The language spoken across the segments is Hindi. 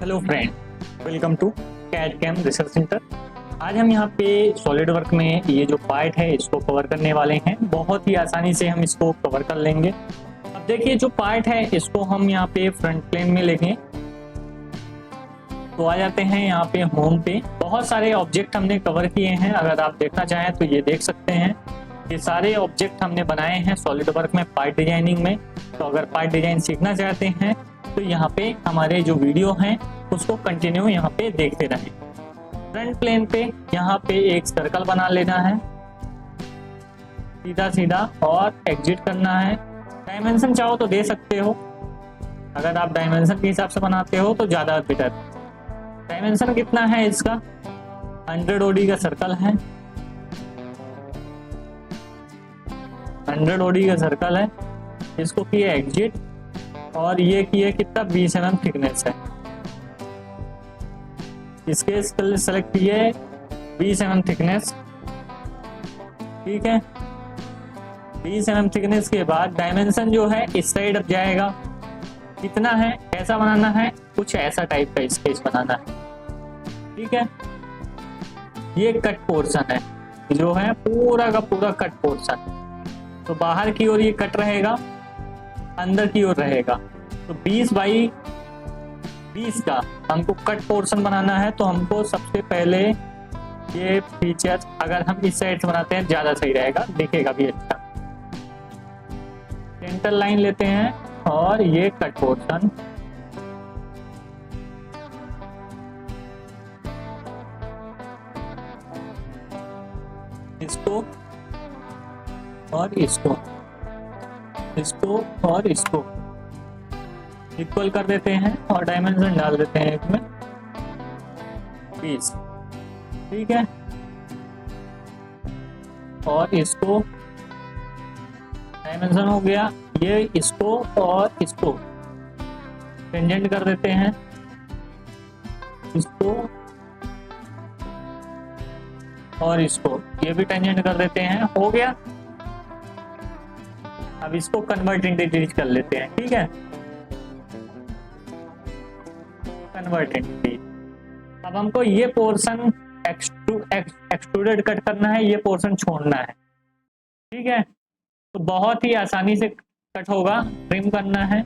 Hello friend, welcome to CAD CAM research centre. आज हम यहाँ पे सॉलिड वर्क में ये जो पार्ट है इसको कवर करने वाले हैं। बहुत ही आसानी से हम इसको कवर कर लेंगे। अब देखिए, जो पार्ट है इसको हम यहाँ पे फ्रंट प्लेन में लेंगे। तो आ जाते हैं यहाँ पे होम पे। बहुत सारे ऑब्जेक्ट हमने कवर किए हैं, अगर आप देखना चाहें तो ये देख सकते हैं। ये सारे ऑब्जेक्ट हमने बनाए हैं सॉलिड वर्क में पार्ट डिजाइनिंग में। तो अगर पार्ट डिजाइन सीखना चाहते हैं तो यहाँ पे हमारे जो वीडियो हैं उसको कंटिन्यू यहाँ पे देखते रहें। फ्रंट प्लेन पे यहाँ पे एक सर्कल बना लेना है सीधा सीधा और एग्जिट करना है। डायमेंशन चाहो तो दे सकते हो, अगर आप डायमेंशन के हिसाब से बनाते हो तो ज्यादा बेटर। डायमेंशन कितना है इसका? 100 ओडी का सर्कल है, 100 ओडी का सर्कल है। इसको किए एग्जिट और ये किए कितना 20 mm थिकनेस है। इसके सेलेक्ट किए 20 mm थिकनेस, ठीक है। 20 mm थिकनेस के बाद डायमेंशन जो है इस साइड अब जाएगा। कितना है, कैसा बनाना है, कुछ ऐसा टाइप का स्केच बनाना है, ठीक है। ये कट पोर्शन है, जो है पूरा का पूरा कट पोर्शन। तो बाहर की ओर ये कट रहेगा, अंदर की ओर रहेगा। तो 20 बाई 20 का हमको कट पोर्शन बनाना है। तो हमको सबसे पहले ये फीचर अगर हम इस साइड से बनाते हैं ज्यादा सही रहेगा, दिखेगा भी अच्छा। सेंटर लाइन लेते हैं और ये कट पोर्शन इसको और इसको और इसको इक्वल कर देते हैं और डायमेंशन डाल देते हैं एक में 20, ठीक है। और इसको डायमेंशन हो गया, ये इसको और इसको टेंजेंट कर देते हैं, इसको और इसको ये भी टेंजेंट कर देते हैं। हो गया। अब इसको कन्वर्ट इंटीज कर लेते हैं, ठीक है। कन्वर्ट इंटीज। अब हमको ये पोर्शन एक्सट्रूडेड कट करना है, ये पोर्शन छोड़ना है, ठीक है। तो बहुत ही आसानी से कट होगा। ट्रिम करना है,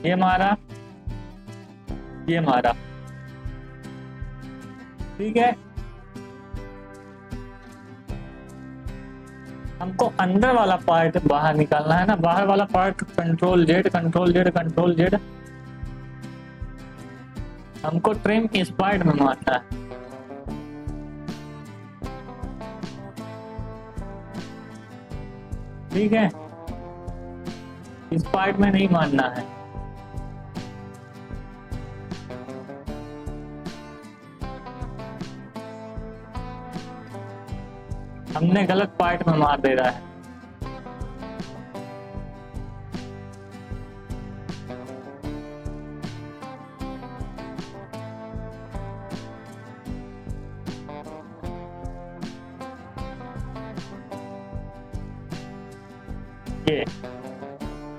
ये मारा, ये मारा, ठीक है। हमको अंदर वाला पार्ट बाहर निकालना है ना, बाहर वाला part control Z control Z control Z. हमको ट्रिम इस पार्ट में मारना है, ठीक है। इस पार्ट में नहीं मारना है। हमने गलत पार्ट में मार दे रहा है।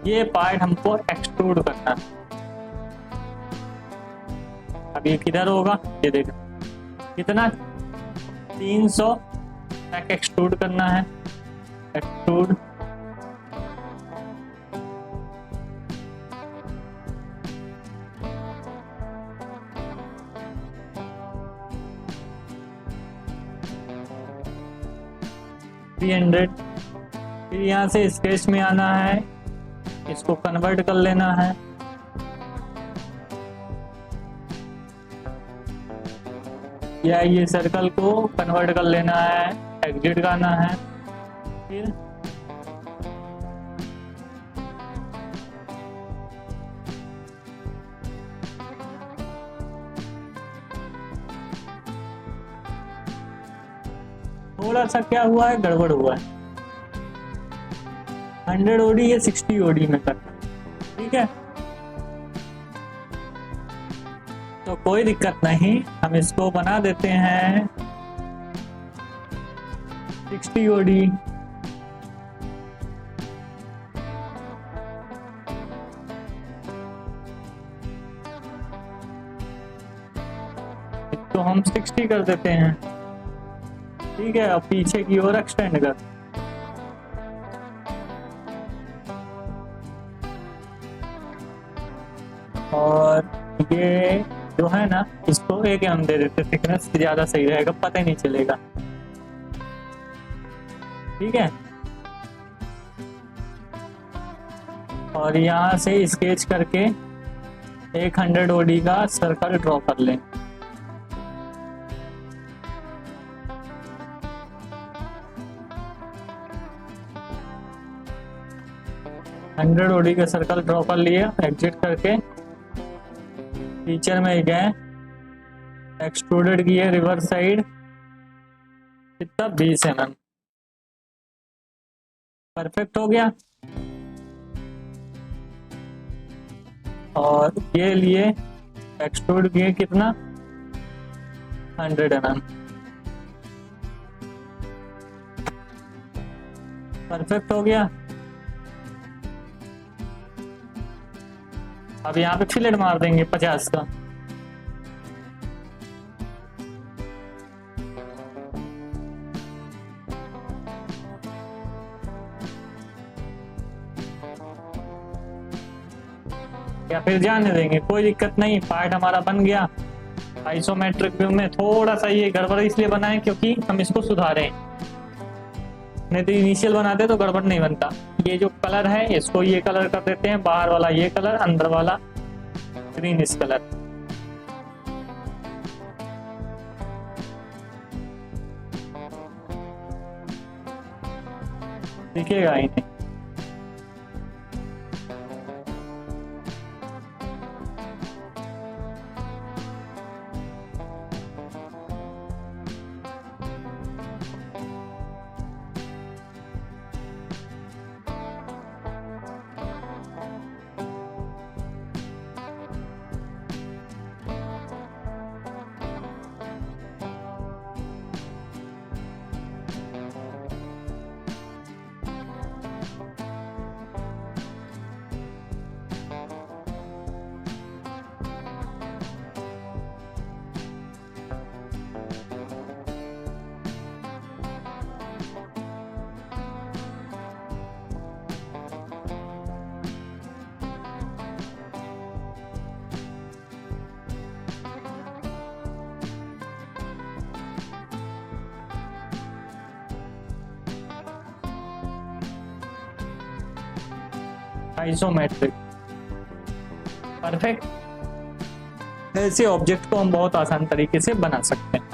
ये पार्ट हमको एक्सट्रूड करना है। अब ये किधर होगा, ये देखो कितना 300 तक एक्सट्रूड करना है। एक्सट्रूड फिर यहाँ से स्केच में आना है, इसको कन्वर्ट कर लेना है। या ये सर्कल को कन्वर्ट कर लेना है, एग्जिट करना है। फिर थोड़ा सा क्या हुआ है, गड़बड़ हुआ है। 100 ओडी या 60 ओडी में करना, ठीक है। तो कोई दिक्कत नहीं, हम इसको बना देते हैं 60 ओडी। तो हम 60 कर देते हैं। ठीक है, अब पीछे की ओर एक्सटेंड कर, और ये जो है ना, इसको 1 mm दे देते, थिकनेस ज्यादा सही रहेगा, पता ही नहीं चलेगा। ठीक है, और यहाँ से स्केच करके 100 OD का सर्कल ड्रॉ कर लें। हंड्रेड OD का सर्कल ड्रॉ कर लिया, एग्जिट करके फीचर में गए, एक्सट्रूडेड किए रिवर्स साइड, कितना 20 mm, परफेक्ट हो गया। और ये लिए एक्सट्रूड किए कितना 100 mm, परफेक्ट हो गया। अब यहाँ पे फिलेट मार देंगे 50 का। या फिर जाने देंगे, कोई दिक्कत नहीं, पार्ट हमारा बन गया। आइसोमेट्रिक व्यू में थोड़ा सा ये गड़बड़ इसलिए बना है क्योंकि हम इसको सुधारें, नहीं तो इनिशियल बनाते तो गड़बड़ नहीं बनता। ये जो कलर है इसको ये कलर कर देते हैं, बाहर वाला ये कलर, अंदर वाला ग्रीन इस कलर। दिखेगा ही नहीं। Isometric, perfect. ऐसे ऑब्जेक्ट को हम बहुत आसान तरीके से बना सकते हैं।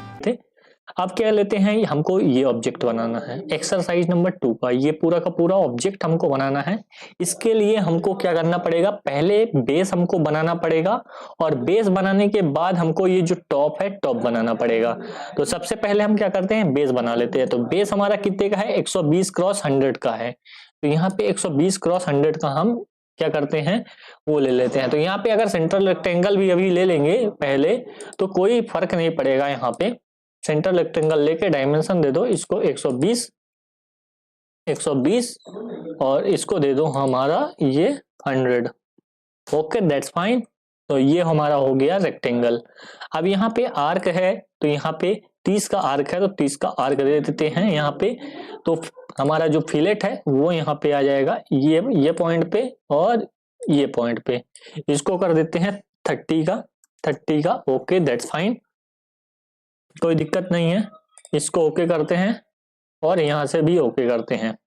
अब क्या लेते हैं, हमको ये ऑब्जेक्ट बनाना है, एक्सरसाइज नंबर 2 का ये पूरा का पूरा ऑब्जेक्ट हमको बनाना है। इसके लिए हमको क्या करना पड़ेगा, पहले बेस हमको बनाना पड़ेगा, और बेस बनाने के बाद हमको ये जो टॉप है टॉप बनाना पड़ेगा। तो सबसे पहले हम क्या करते हैं, बेस बना लेते हैं। तो बेस हमारा कितने का है, 120 क्रॉस 100 का है। तो यहाँ पे 120 क्रॉस 100 का हम क्या करते हैं, वो ले लेते हैं। तो यहाँ पे अगर सेंट्रल रेक्टेंगल भी अभी ले लेंगे पहले तो कोई फर्क नहीं पड़ेगा। यहाँ पे सेंट्रल रेक्टेंगल लेके डायमेंशन दे दो इसको 120 और इसको दे दो हमारा ये 100। Okay, that's fine. तो ये हमारा हो गया रेक्टेंगल। अब यहाँ पे आर्क है, तो यहाँ पे 30 का आर्क है, तो 30 का आर्क दे देते हैं यहाँ पे। तो हमारा जो फिलेट है वो यहाँ पे आ जाएगा, ये पॉइंट पे और ये पॉइंट पे। इसको कर देते हैं 30 का। ओके, दैट्स फाइन, कोई दिक्कत नहीं है। इसको ओके करते हैं और यहाँ से भी ओके करते हैं।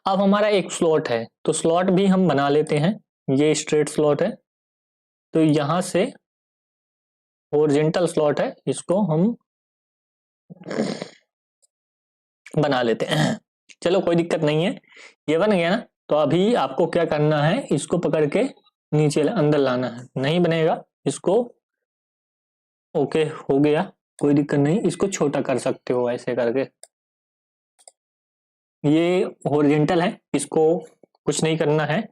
अब हमारा एक स्लॉट है, तो स्लॉट भी हम बना लेते हैं। ये स्ट्रेट स्लॉट है, तो यहाँ से हॉरिजॉन्टल स्लॉट है, इसको हम बना लेते हैं। चलो कोई दिक्कत नहीं है, ये बन गया ना। तो अभी आपको क्या करना है, इसको पकड़ के नीचे अंदर लाना है, नहीं बनेगा इसको। ओके हो गया, कोई दिक्कत नहीं, इसको छोटा कर सकते हो ऐसे करके। ये हॉरिजॉन्टल है, इसको कुछ नहीं करना है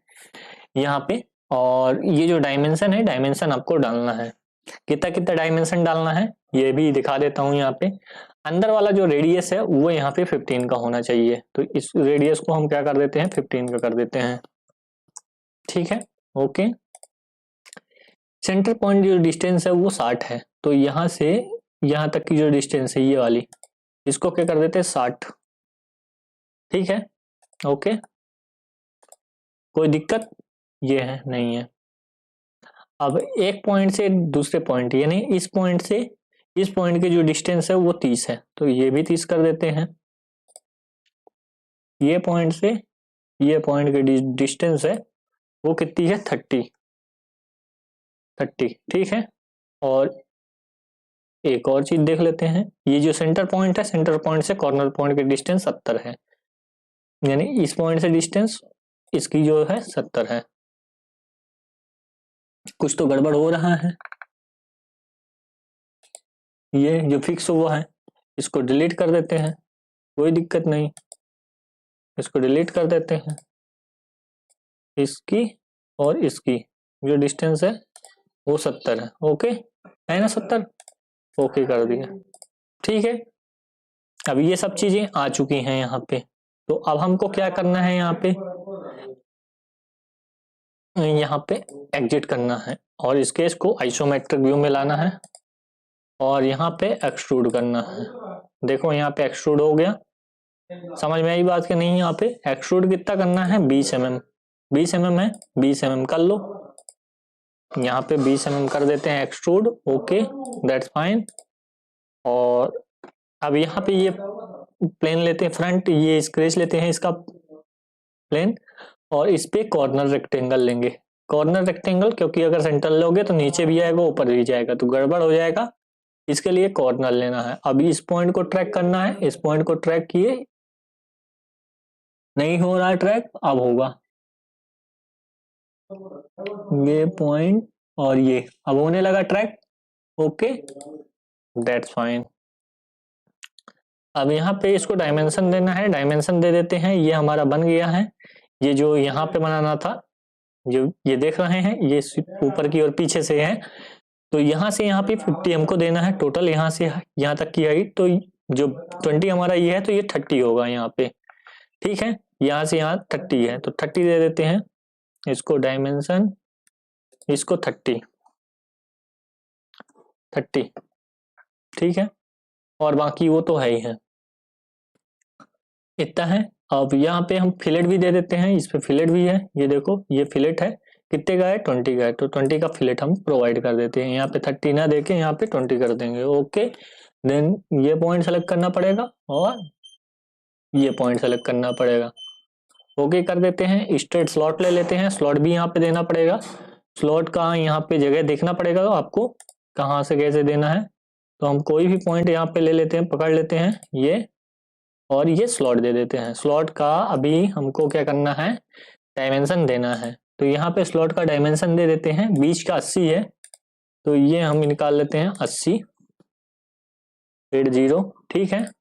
यहाँ पे। और ये जो डायमेंशन है, डायमेंशन आपको डालना है, कितना डायमेंशन डालना है ये भी दिखा देता हूँ। यहाँ पे अंदर वाला जो रेडियस है वो यहाँ पे 15 का होना चाहिए। तो इस रेडियस को हम क्या कर देते हैं, 15 का कर देते हैं। ठीक है, ओके। सेंटर पॉइंट जो डिस्टेंस है वो 60 है, तो यहाँ से यहाँ तक की जो डिस्टेंस है ये वाली, इसको क्या कर देते हैं 60। ठीक है, ओके, कोई दिक्कत ये है नहीं है। अब एक पॉइंट से दूसरे पॉइंट, यानी इस पॉइंट से इस पॉइंट की जो डिस्टेंस है वो 30 है, तो ये भी 30 कर देते हैं। ये पॉइंट से ये पॉइंट की डिस्टेंस है वो कितनी है 30। ठीक है, और एक और चीज देख लेते हैं, ये जो सेंटर पॉइंट है, सेंटर पॉइंट से कॉर्नर पॉइंट की डिस्टेंस 70 है, यानी इस पॉइंट से डिस्टेंस इसकी जो है 70 है। कुछ तो गड़बड़ हो रहा है। ये जो फिक्स हुआ है इसको डिलीट कर देते हैं, कोई दिक्कत नहीं, इसको डिलीट कर देते हैं। इसकी और इसकी जो डिस्टेंस है वो 70 है, ओके है ना 70, ओके कर दिया। ठीक है, अब ये सब चीजें आ चुकी हैं यहाँ पे, तो अब हमको क्या करना है, यहाँ पे एग्जिट करना है और इस केस को आइसोमेट्रिक व्यू में लाना है और यहाँ पे एक्सट्रूड करना है। देखो यहाँ पे एक्सट्रूड हो गया, समझ में आई बात कि नहीं? यहाँ पे एक्सट्रूड कितना करना है 20 mm, 20 mm है, 20 mm कर लो, यहाँ पे 20 mm कर देते हैं एक्सट्रूड, ओके दैट्स फाइन। और अब यहाँ पे ये प्लेन लेते हैं फ्रंट, ये स्क्रेच लेते हैं इसका प्लेन और इस पे कॉर्नर रेक्टेंगल लेंगे। कॉर्नर रेक्टेंगल क्योंकि अगर सेंटर लोगे तो नीचे भी आएगा ऊपर भी जाएगा तो गड़बड़ हो जाएगा, इसके लिए कॉर्नर लेना है। अभी इस पॉइंट को ट्रैक करना है, इस पॉइंट को ट्रैक किए, नहीं हो रहा है ट्रैक, अब होगा ये पॉइंट और ये अब होने लगा ट्रैक, ओके दैट्स फाइन। अब यहाँ पे इसको डायमेंशन देना है, डायमेंशन दे देते हैं, ये हमारा बन गया है। ये जो यहाँ पे बनाना था, जो ये देख रहे हैं ये ऊपर की और पीछे से है, तो यहाँ से यहाँ पे 50 हमको देना है टोटल, यहाँ से यहाँ तक की हाइट, तो जो 20 हमारा ये है तो ये 30 होगा यहाँ पे। ठीक है, यहाँ से यहाँ 30 है तो 30 दे देते हैं, इसको डायमेंशन, इसको 30 ठीक है, और बाकी वो तो है ही है, इतना है। अब यहाँ पे हम फिलेट भी दे देते हैं, इस पे फिलेट भी है, ये देखो ये फिलेट है, कितने का है 20 का है, तो 20 का फिलेट हम प्रोवाइड कर देते हैं। यहाँ पे 30 ना देके यहाँ पे 20 कर देंगे, ओके। देन ये पॉइंट सेलेक्ट करना पड़ेगा और ये पॉइंट सेलेक्ट करना पड़ेगा, ओके कर देते हैं। स्ट्रेट स्लॉट ले लेते हैं, स्लॉट भी यहाँ पे देना पड़ेगा, स्लॉट का यहाँ पे जगह देखना पड़ेगा आपको कहाँ से कैसे देना है, तो हम कोई भी पॉइंट यहाँ पे ले लेते हैं, पकड़ लेते हैं ये, और ये स्लॉट दे देते हैं। स्लॉट का अभी हमको क्या करना है, डायमेंशन देना है, तो यहाँ पे स्लॉट का डायमेंशन दे देते हैं, बीच का 80 है, तो ये हम निकाल लेते हैं 80.0, ठीक है।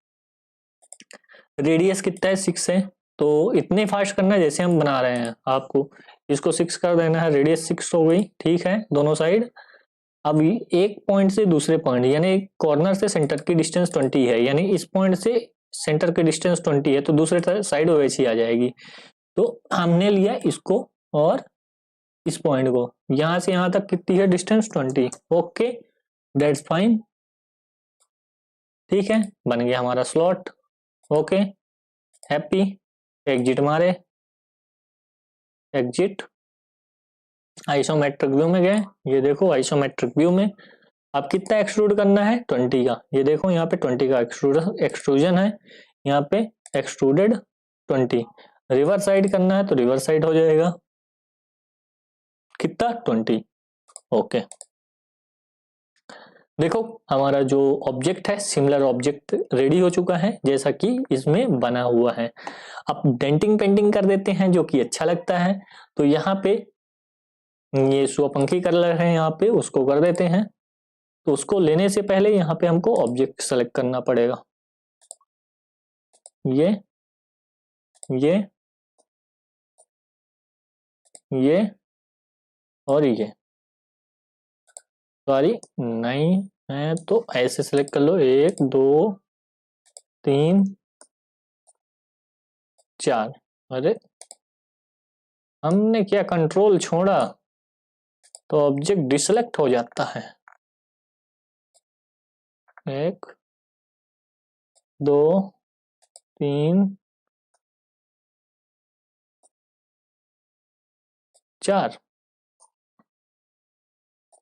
रेडियस कितना है 6 है, तो इतने फास्ट करना है जैसे हम बना रहे हैं, आपको इसको 6 कर देना है, रेडियस 6 हो गई, ठीक है दोनों साइड। अब एक पॉइंट से दूसरे पॉइंट, यानी कॉर्नर से सेंटर की डिस्टेंस 20 है, यानी इस पॉइंट से सेंटर की डिस्टेंस 20 है, तो दूसरे साइड वैसी आ जाएगी। तो हमने लिया इसको और इस पॉइंट को, यहां से यहां तक कितनी है डिस्टेंस 20, ओके दैट्स फाइन, ठीक है बन गया हमारा स्लॉट, ओके हैप्पी। एग्जिट मारे, एग्जिट, आइसोमेट्रिक व्यू में गए, ये देखो आइसोमेट्रिक व्यू में अब कितना एक्सट्रूड करना है 20 का, ये देखो यहाँ पे 20 का एक्सट्रूजन है, यहाँ पे एक्सट्रूडेड 20, रिवर्स साइड करना है तो रिवर्स साइड हो जाएगा कितना 20, ओके। देखो हमारा जो ऑब्जेक्ट है सिमिलर ऑब्जेक्ट रेडी हो चुका है जैसा कि इसमें बना हुआ है। अब डेंटिंग पेंटिंग कर देते हैं जो कि अच्छा लगता है, तो यहाँ पे ये स्वपंखी कलर है, यहाँ पे उसको कर देते हैं, तो उसको लेने से पहले यहाँ पे हमको ऑब्जेक्ट सेलेक्ट करना पड़ेगा, ये और ये, सॉरी नहीं है तो ऐसे सेलेक्ट कर लो, 1 2 3 4, अरे हमने क्या कंट्रोल छोड़ा तो ऑब्जेक्ट डिसेलेक्ट हो जाता है, 1 2 3 4।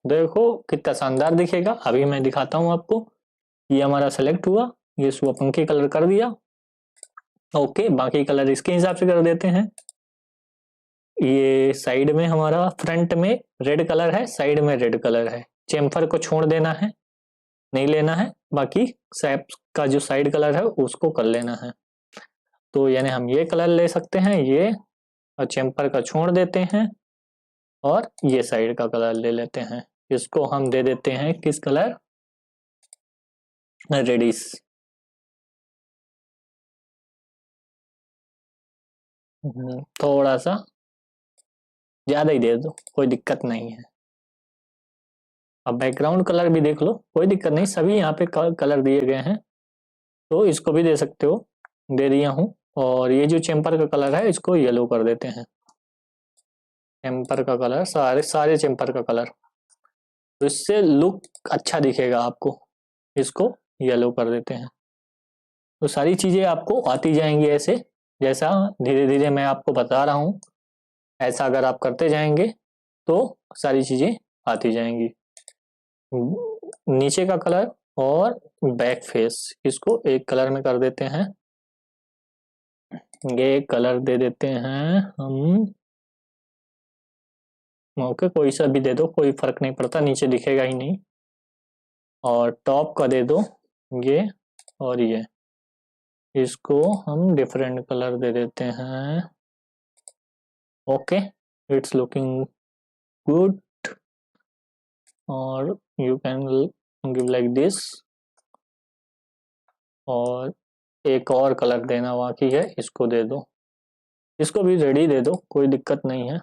देखो कितना शानदार दिखेगा। अभी मैं दिखाता हूं आपको। ये हमारा सेलेक्ट हुआ, ये स्वपंखी कलर कर दिया। ओके, बाकी कलर इसके हिसाब से कर देते हैं। ये साइड में हमारा फ्रंट में रेड कलर है, साइड में रेड कलर है। चेम्फर को छोड़ देना है, नहीं लेना है। बाकी सैप का जो साइड कलर है उसको कर लेना है। तो यानी हम ये कलर ले सकते हैं, ये, और चेम्पर का छोड़ देते हैं और ये साइड का कलर ले लेते हैं। इसको हम दे देते हैं किस कलर, रेडिश। थोड़ा सा ज्यादा ही दे दो, कोई दिक्कत नहीं है। अब बैकग्राउंड कलर भी देख लो, कोई दिक्कत नहीं, सभी यहाँ पे कलर दिए गए हैं, तो इसको भी दे सकते हो, दे दिया हूँ। और ये जो चेम्पर का कलर है इसको येलो कर देते हैं। चेम्पर का कलर, सारे चेम्पर का कलर, तो इससे लुक अच्छा दिखेगा आपको। इसको येलो कर देते हैं। तो सारी चीजें आपको आती जाएंगी ऐसे, जैसा धीरे धीरे मैं आपको बता रहा हूँ, ऐसा अगर आप करते जाएंगे तो सारी चीजें आती जाएंगी। नीचे का कलर और बैक फेस, इसको एक कलर में कर देते हैं। ये कलर दे देते हैं हम, ओके, कोई सा भी दे दो, कोई फर्क नहीं पड़ता, नीचे दिखेगा ही नहीं। और टॉप का दे दो ये, और ये, इसको हम डिफरेंट कलर दे देते हैं। Okay, it's looking good. और you can give like this. और एक और कलर देना बाकी है, इसको दे दो। इसको भी रेडी दे दो, कोई दिक्कत नहीं है।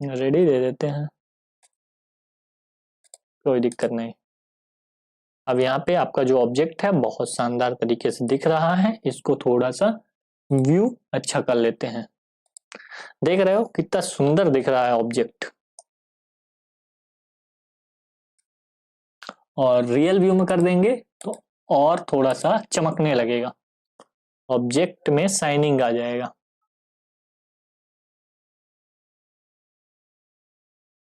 रेडी दे देते हैं, कोई दिक्कत नहीं। अब यहाँ पे आपका जो ऑब्जेक्ट है बहुत शानदार तरीके से दिख रहा है। इसको थोड़ा सा व्यू अच्छा कर लेते हैं। देख रहे हो कितना सुंदर दिख रहा है ऑब्जेक्ट। और रियल व्यू में कर देंगे तो और थोड़ा सा चमकने लगेगा, ऑब्जेक्ट में शाइनिंग आ जाएगा।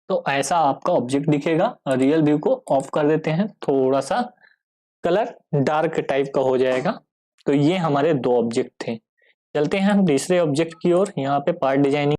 तो ऐसा आपका ऑब्जेक्ट दिखेगा। रियल व्यू को ऑफ कर देते हैं, थोड़ा सा कलर डार्क टाइप का हो जाएगा। तो ये हमारे दो ऑब्जेक्ट थे। चलते हैं हम तीसरे ऑब्जेक्ट की ओर। यहाँ पे पार्ट डिजाइनिंग